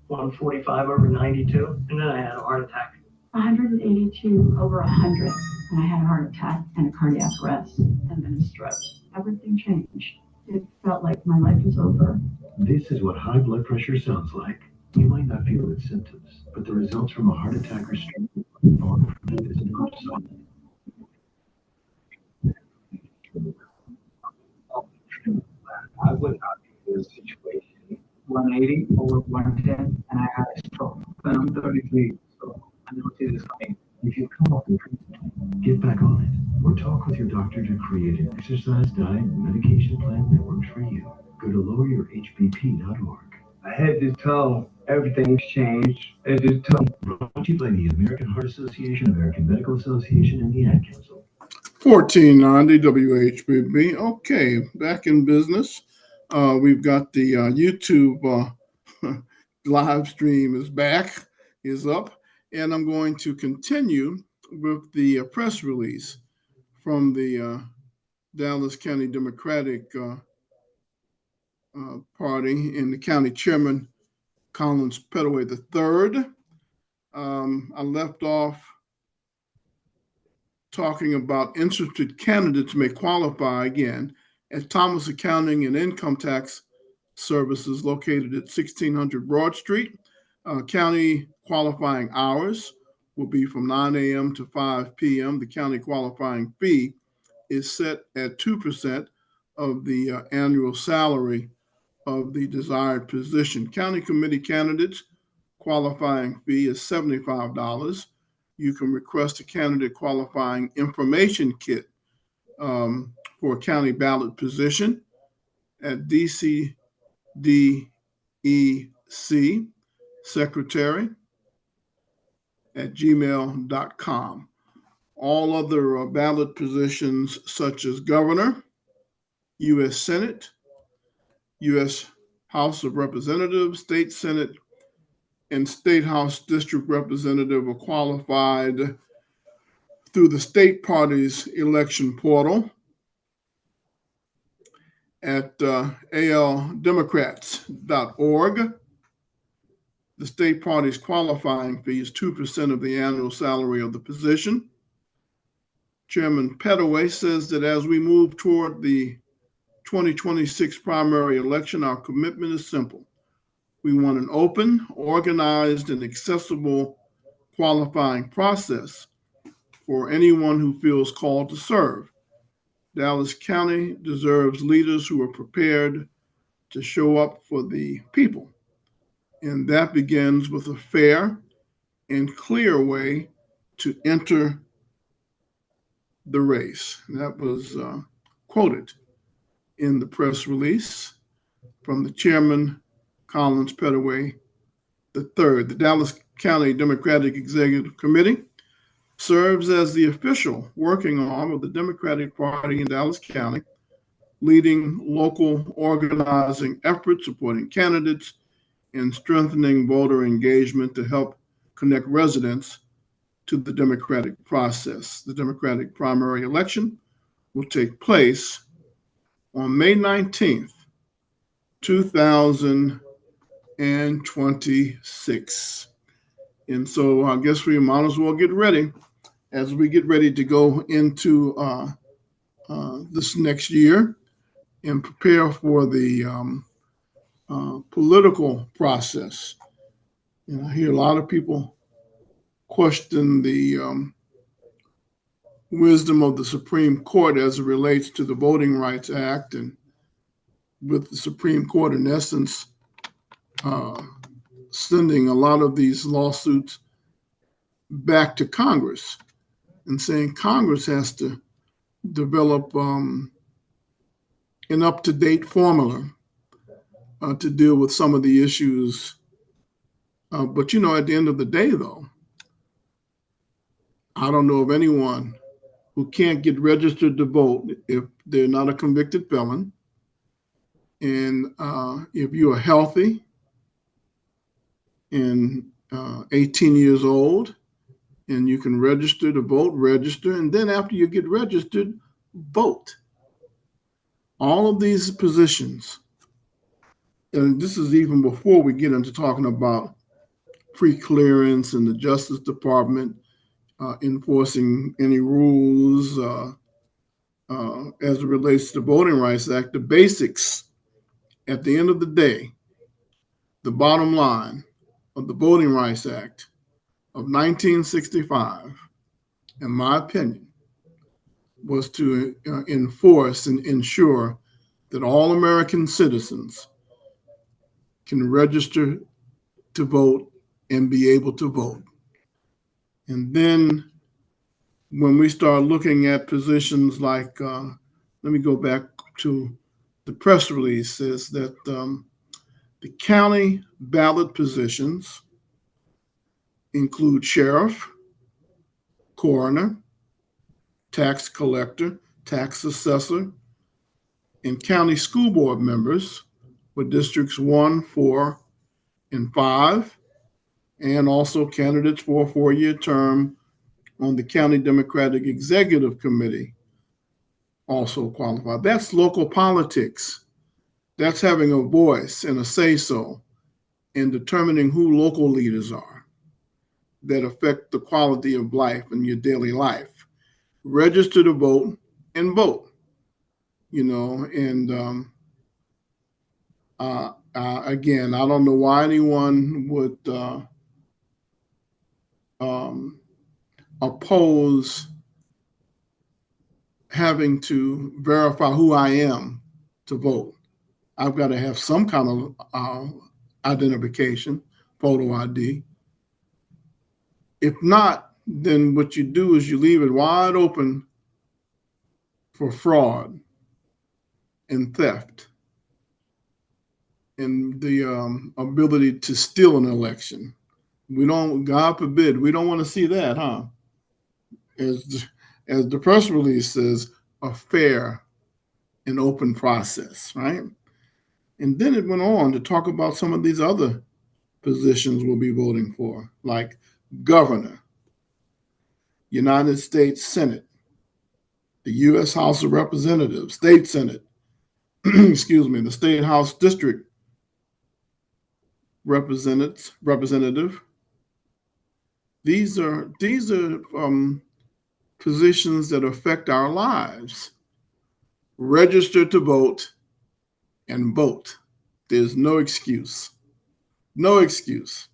145 over 92, and then I had a heart attack. 182 over 100, and I had a heart attack and a cardiac arrest and then a stroke. Everything changed. It felt like my life was over. This is what high blood pressure sounds like. You might not feel its symptoms, but the results from a heart attack or stroke are far from invisible or silent. I was not in this situation. 180 over 110, and I had a stroke. But I'm 33, so I don't see this coming. If you come off the treatment, get back on it, or talk with your doctor to create an exercise, diet, and medication plan that works for you. Go to loweryourhbp.org. I had to tell everything's changed. I had to tell. Brought to you by the American Heart Association, American Medical Association, and the Ad Council. 1490 WHBB. Okay, back in business. We've got the YouTube live stream is up, and I'm going to continue with the press release from the Dallas County Democratic Party and the county chairman, Collins Pettaway III. I left off talking about interested candidates may qualify again at Thomas Accounting and Income Tax Services located at 1600 Broad Street. County qualifying hours will be from 9 a.m. to 5 p.m. The county qualifying fee is set at 2% of the annual salary of the desired position. County committee candidates qualifying fee is $75. You can request a candidate qualifying information kit for a county ballot position at DCDEC secretary at gmail.com. All other ballot positions such as governor, U.S. Senate, U.S. House of Representatives, State Senate, and State House District Representative are qualified through the state party's election portal at aldemocrats.org. The state party's qualifying fee is 2% of the annual salary of the position. Chairman Pettaway says that as we move toward the 2026 primary election, our commitment is simple. We want an open, organized, and accessible qualifying process for anyone who feels called to serve. Dallas County deserves leaders who are prepared to show up for the people. And that begins with a fair and clear way to enter the race. That was quoted in the press release from the chairman, Collins Pettaway III. The Dallas County Democratic Executive Committee serves as the official working arm of the Democratic Party in Dallas County, leading local organizing efforts, supporting candidates, and strengthening voter engagement to help connect residents to the democratic process. The Democratic primary election will take place on May 19th, 2026. And so I guess we might as well get ready as we get ready to go into this next year and prepare for the political process. And I hear a lot of people question the wisdom of the Supreme Court as it relates to the Voting Rights Act, and with the Supreme Court, in essence, sending a lot of these lawsuits back to Congress and saying Congress has to develop an up-to-date formula to deal with some of the issues. But, at the end of the day, though, I don't know of anyone who can't get registered to vote if they're not a convicted felon. And if you are healthy and 18 years old and you can register to vote, register. And then after you get registered, vote. All of these positions and this is even before we get into talking about pre-clearance and the Justice Department enforcing any rules as it relates to the Voting Rights Act. The basics, at the end of the day, the bottom line of the Voting Rights Act of 1965, in my opinion, was to enforce and ensure that all American citizens can register to vote and be able to vote. And then when we start looking at positions like, let me go back to the press release, says that the county ballot positions include sheriff, coroner, tax collector, tax assessor, and county school board members for districts 1, 4, and 5, and also candidates for a 4-year term on the County Democratic Executive Committee also qualify. That's local politics. That's having a voice and a say-so in determining who local leaders are that affect the quality of life in your daily life. Register to vote and vote, and again, I don't know why anyone would oppose having to verify who I am to vote. I've got to have some kind of identification, photo ID. If not, then what you do is you leave it wide open for fraud and theft and the ability to steal an election. We don't, God forbid, we don't want to see that, huh? As the press release says, a fair and open process, right? And then it went on to talk about some of these other positions we'll be voting for, like governor, United States Senate, the U.S. House of Representatives, State Senate, excuse me, the State House District Representative. These are positions that affect our lives. Register to vote and vote. There's no excuse. No excuse.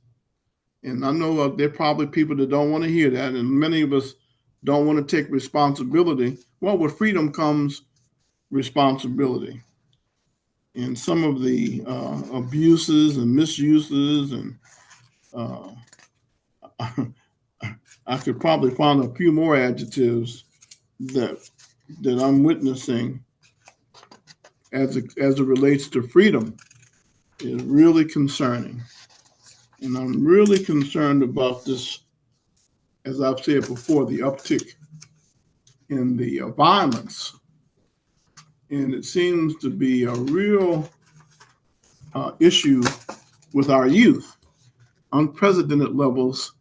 And I know there are probably people that don't want to hear that, and many of us don't want to take responsibility. Well, with freedom comes responsibility. And some of the abuses and misuses, and I could probably find a few more adjectives that I'm witnessing as it relates to freedom is really concerning. And I'm really concerned about this, as I've said before, the uptick in the violence. And it seems to be a real issue with our youth, unprecedented levels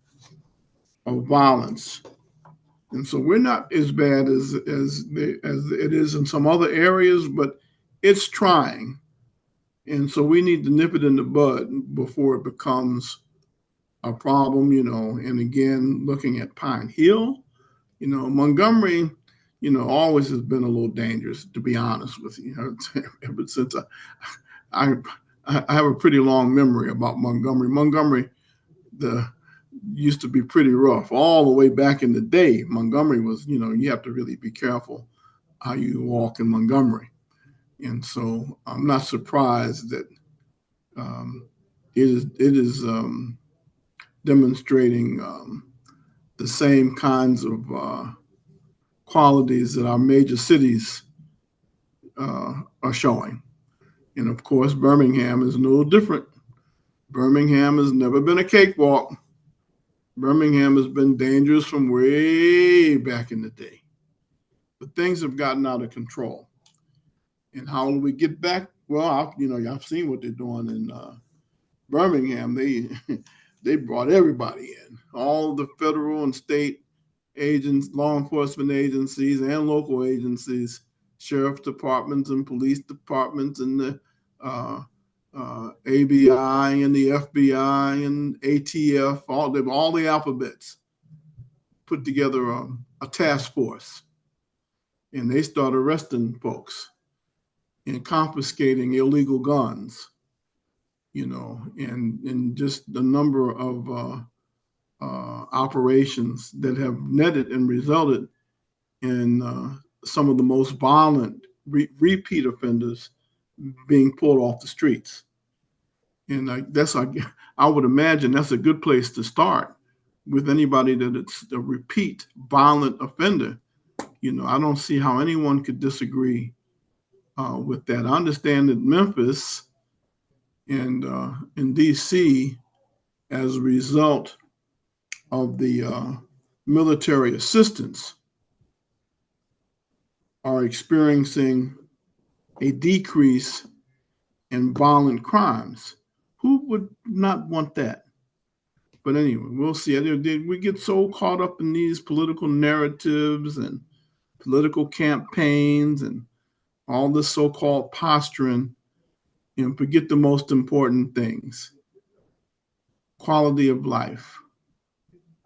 of violence. And so we're not as bad as it is in some other areas, but it's trying. And so we need to nip it in the bud before it becomes a problem, And again, looking at Pine Hill, Montgomery, always has been a little dangerous, to be honest with you. Ever since I have a pretty long memory about Montgomery. Montgomery used to be pretty rough all the way back in the day. Montgomery was, you have to really be careful how you walk in Montgomery. And so I'm not surprised that it is demonstrating the same kinds of qualities that our major cities are showing. And of course, Birmingham is no different. Birmingham has never been a cakewalk. Birmingham has been dangerous from way back in the day. But things have gotten out of control. And how do we get back? Well, I've seen what they're doing in Birmingham. They brought everybody in, all the federal and state agents, law enforcement agencies, and local agencies, sheriff departments and police departments, and the ABI and the FBI and ATF, all the alphabets put together a task force, and they start arresting folks and confiscating illegal guns, and just the number of operations that have netted and resulted in some of the most violent repeat offenders being pulled off the streets. And I would imagine that's a good place to start with anybody that it's a repeat violent offender. I don't see how anyone could disagree with that. I understand that Memphis and in DC, as a result of the military assistance, are experiencing a decrease in violent crimes. Who would not want that? But anyway, we'll see. We get so caught up in these political narratives and political campaigns and all this so-called posturing and forget the most important things: quality of life,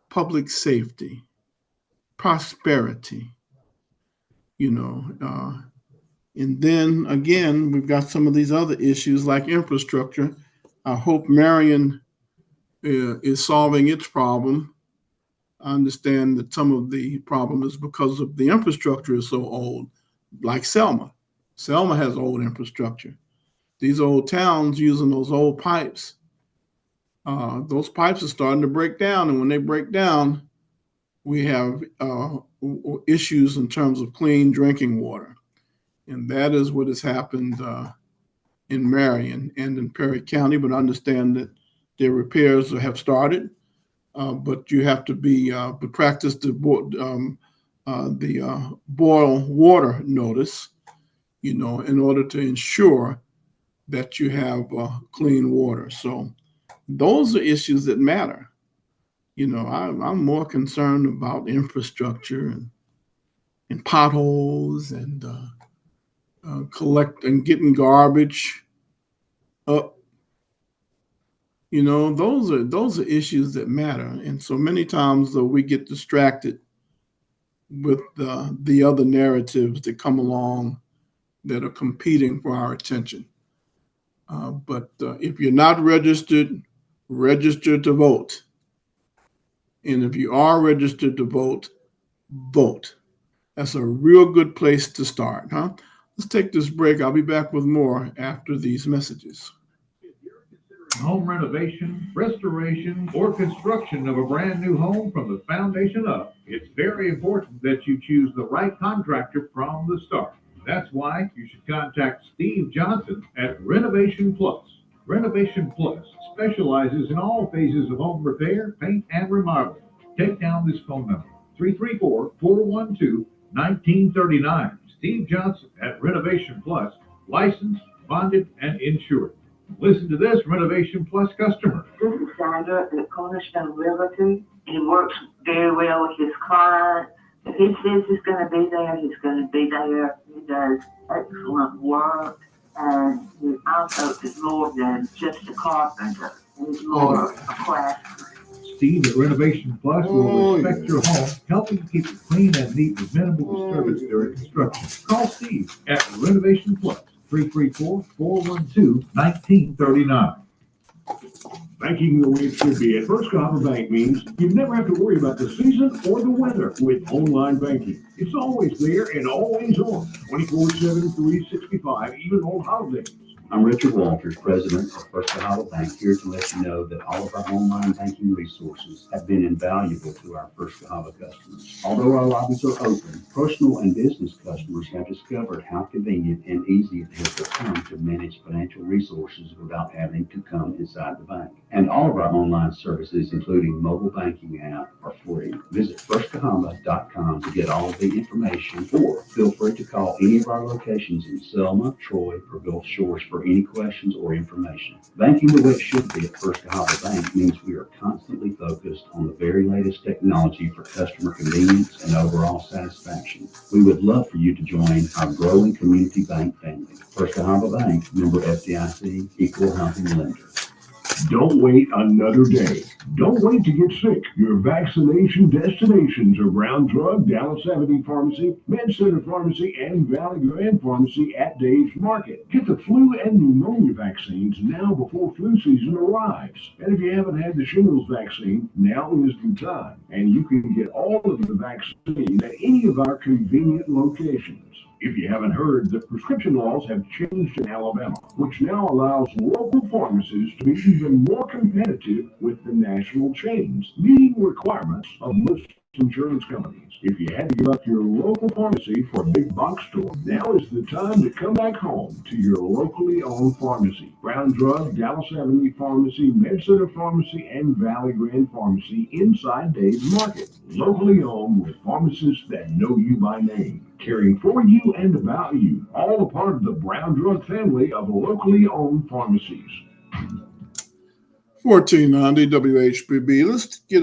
public safety, prosperity, and then again, we've got some of these other issues like infrastructure. I hope Marion is solving its problem. I understand that some of the problem is because of the infrastructure is so old, like Selma. Selma has old infrastructure. These old towns using those old pipes, those pipes are starting to break down. And when they break down, we have issues in terms of clean drinking water. And that is what has happened in Marion and in Perry County. But I understand that their repairs have started. But you have to practice the boil water notice, in order to ensure that you have clean water. So those are issues that matter. I'm more concerned about infrastructure and potholes and getting garbage up. Those are issues that matter. And so many times, though, we get distracted with the other narratives that come along that are competing for our attention. But if you're not registered, register to vote. And if you are registered to vote, vote. That's a real good place to start, huh? Let's take this break. I'll be back with more after these messages. Home renovation, restoration, or construction of a brand new home from the foundation up, it's very important that you choose the right contractor from the start. That's why you should contact Steve Johnson at Renovation Plus. Renovation Plus specializes in all phases of home repair, paint, and remodeling. Take down this phone number, 334-412-1939. Steve Johnson at Renovation Plus, licensed, bonded, and insured. Listen to this Renovation Plus customer. This is Sandra at Cornerstone Realty. He works very well with his client. If he says he's going to be there, he's going to be there. He does excellent work. And he also is more than just a carpenter. He's more a craftsman. Steve at Renovation Plus will respect your home, helping you keep it clean and neat with minimal disturbance during construction. Call Steve at Renovation Plus. 334-412-1939. Banking the way it should be at First Cahaba Bank means you never have to worry about the season or the weather with online banking. It's always there and always on, 24/7, 365, even on holidays. I'm Richard Walters, president of First Cahaba Bank, here to let you know that all of our online banking resources have been invaluable to our First Cahaba customers. Although our lobbies are open, personal and business customers have discovered how convenient and easy it has become to manage financial resources without having to come inside the bank. And all of our online services, including mobile banking app, are free. Visit firstcahaba.com to get all of the information, or feel free to call any of our locations in Selma, Troy, or Gulf Shores for for any questions or information. Banking the way it should be at First Cahaba Bank means we are constantly focused on the very latest technology for customer convenience and overall satisfaction. We would love for you to join our growing community bank family. First Cahaba Bank, member FDIC, equal housing lender. Don't wait another day. Don't wait to get sick. Your vaccination destinations are Brown Drug, Dallas Avenue Pharmacy, Med Center Pharmacy, and Valley Grand Pharmacy at Dave's Market. Get the flu and pneumonia vaccines now before flu season arrives. And if you haven't had the shingles vaccine, now is the time. And you can get all of the vaccines at any of our convenient locations. If you haven't heard, the prescription laws have changed in Alabama, which now allows local pharmacies to be even more competitive with the national chains, meeting requirements of most insurance companies. If you had to give up your local pharmacy for a big box store, now is the time to come back home to your locally owned pharmacy. Brown Drug, Dallas Avenue Pharmacy, Med Center Pharmacy, and Valley Grand Pharmacy inside Dave's Market. Locally owned with pharmacists that know you by name, caring for you and about you. All a part of the Brown Drug family of locally owned pharmacies. 1490 WHBB. Let's get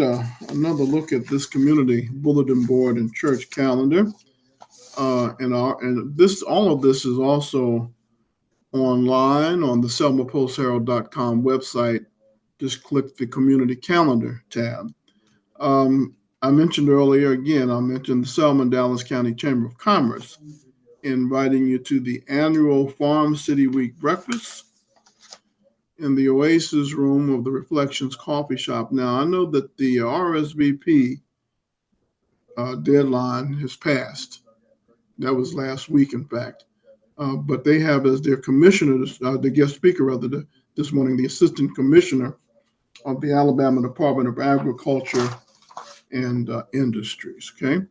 another look at this community bulletin board and church calendar. All of this is also online on the selmapostherald.com website. Just click the community calendar tab. I mentioned earlier, again, I mentioned the Selma and Dallas County Chamber of Commerce inviting you to the annual Farm City Week breakfast in the Oasis room of the Reflections Coffee Shop. Now, I know that the RSVP deadline has passed. That was last week, in fact. But they have as their commissioner, the guest speaker rather, this morning, the assistant commissioner of the Alabama Department of Agriculture and Industries. Okay,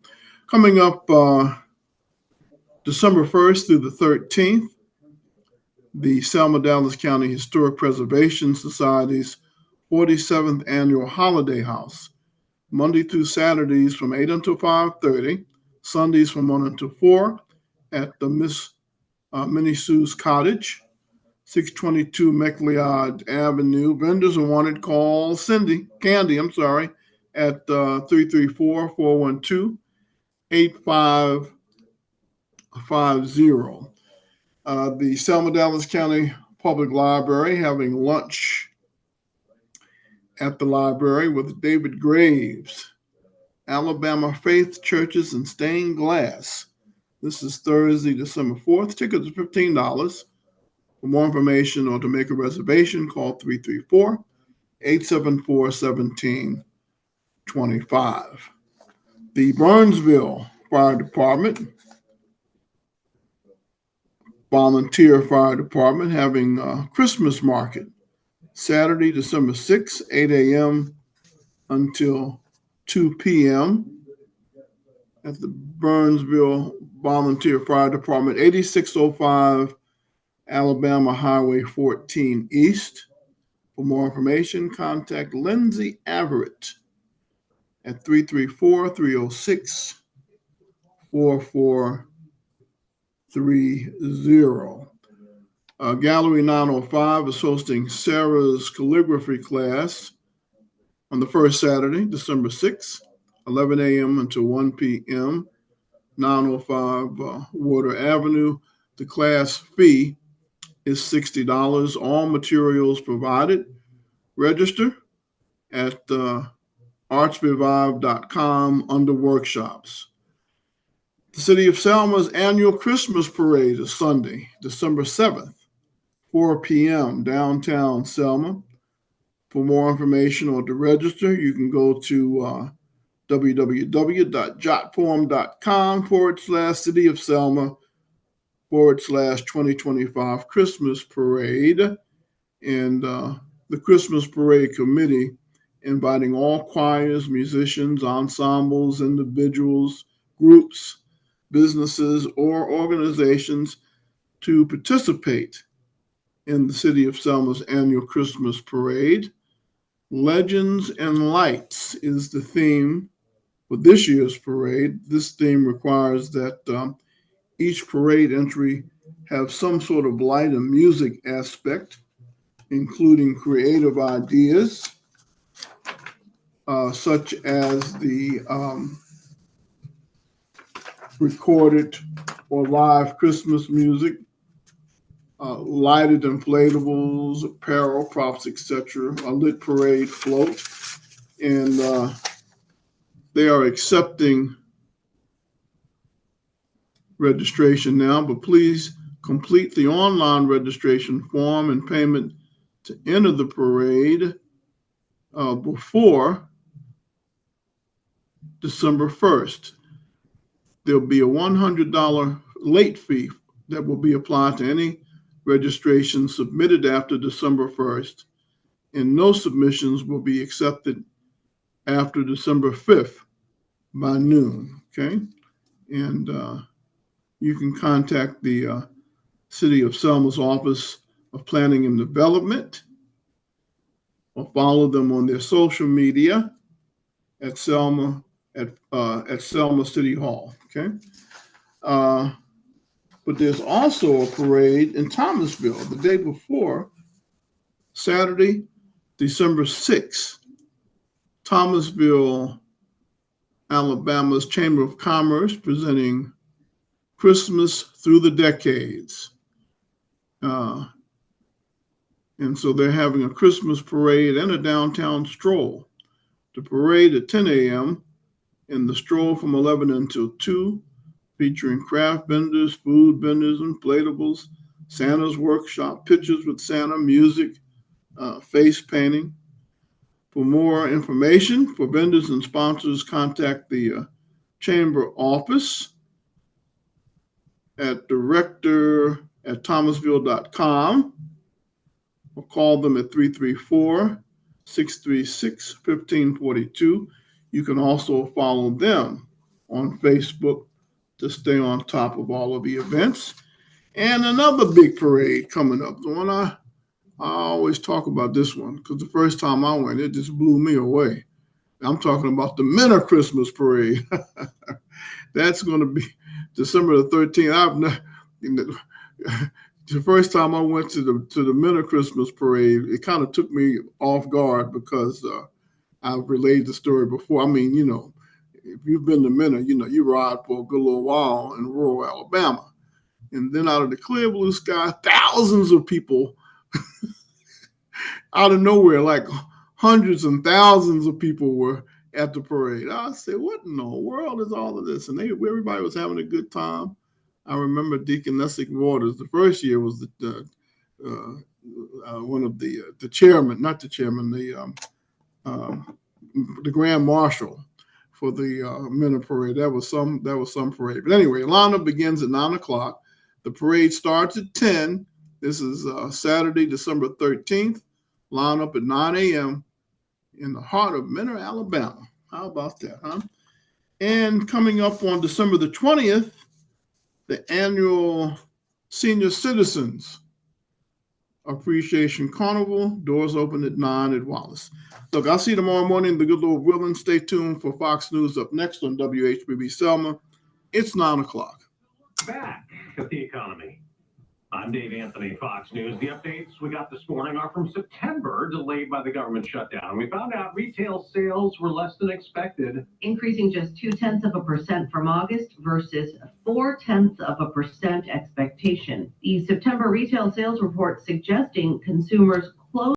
coming up December 1st through the 13th, the Selma Dallas County Historic Preservation Society's 47th Annual Holiday House, Monday through Saturdays from 8 until 5:30, Sundays from 1 until 4 at the Miss Minnie Sue's Cottage, 622 McLeod Avenue. Vendors are wanted. Call Candy, at 334-412-8550. The Selma Dallas County Public Library having lunch at the library with David Graves, Alabama Faith Churches and Stained Glass. This is Thursday, December 4th. Tickets are $15. For more information or to make a reservation, call 334-874-1725. The Burnsville Fire Department, Volunteer Fire Department, having a Christmas market Saturday, December 6th, 8 a.m. until 2 p.m. at the Burnsville Volunteer Fire Department, 8605 Alabama Highway 14 East. For more information, contact Lindsay Everett at 334-306-4430. Gallery 905 is hosting Sarah's calligraphy class on the first Saturday, December 6th, 11 a.m. until 1 p.m., 905 Water Avenue. The class fee is $60. All materials provided. Register at artsrevive.com under workshops. The City of Selma's annual Christmas parade is Sunday, December 7th, 4 p.m., downtown Selma. For more information or to register, you can go to www.jotform.com/City of Selma /2025 Christmas Parade. And the Christmas Parade Committee inviting all choirs, musicians, ensembles, individuals, groups, businesses, or organizations to participate in the City of Selma's annual Christmas Parade. Legends and Lights is the theme for this year's parade. This theme requires that each parade entry have some sort of light and music aspect, including creative ideas, such as the recorded or live Christmas music, lighted inflatables, apparel, props, etc., a lit parade float, and they are accepting registration now, but please complete the online registration form and payment to enter the parade before December 1st. There'll be a $100 late fee that will be applied to any registration submitted after December 1st, and no submissions will be accepted after December 5th by noon, okay? And you can contact the City of Selma's Office of Planning and Development or follow them on their social media at Selma, at Selma City Hall, okay? But there's also a parade in Thomasville the day before, Saturday, December 6th. Thomasville, Alabama's Chamber of Commerce presenting Christmas Through the Decades. And so they're having a Christmas parade and a downtown stroll. The parade at 10 a.m. and the stroll from 11 until 2, featuring craft vendors, food vendors, inflatables, Santa's workshop, pictures with Santa, music, face painting. For more information, for vendors and sponsors, contact the Chamber office at director@thomasville.com or call them at 334-636-1542. You can also follow them on Facebook to stay on top of all of the events. And another big parade coming up, the one I always talk about this one because the first time I went, it just blew me away. I'm talking about the Minna Christmas Parade. That's going to be December the 13th. The first time I went to the Minna Christmas Parade, it kind of took me off guard because I've relayed the story before. I mean, you know, if you've been to Minna, you know, you ride for a good little while in rural Alabama. And then out of the clear blue sky, thousands of people out of nowhere, like hundreds and thousands of people were at the parade. I said, what in the world is all of this? And everybody was having a good time. I remember Deacon Nessick Waters, the first year was one of the chairman, not the chairman, the Grand Marshal for the Minna Parade. That was some parade. But anyway, lineup begins at 9 o'clock. The parade starts at 10. This is Saturday, December 13th. Line up at 9 a.m. in the heart of Minna, Alabama. How about that, huh? And coming up on December the 20th, the annual Senior Citizens Appreciation Carnival. Doors open at 9 at Wallace. Look, I'll see you tomorrow morning. The good Lord willing. Stay tuned for Fox News up next on WHBB Selma. It's 9 o'clock. Back at the economy. I'm Dave Anthony, Fox News. The updates we got this morning are from September, delayed by the government shutdown. We found out retail sales were less than expected, increasing just 0.2% from August versus 0.4% expectation. The September retail sales report suggesting consumers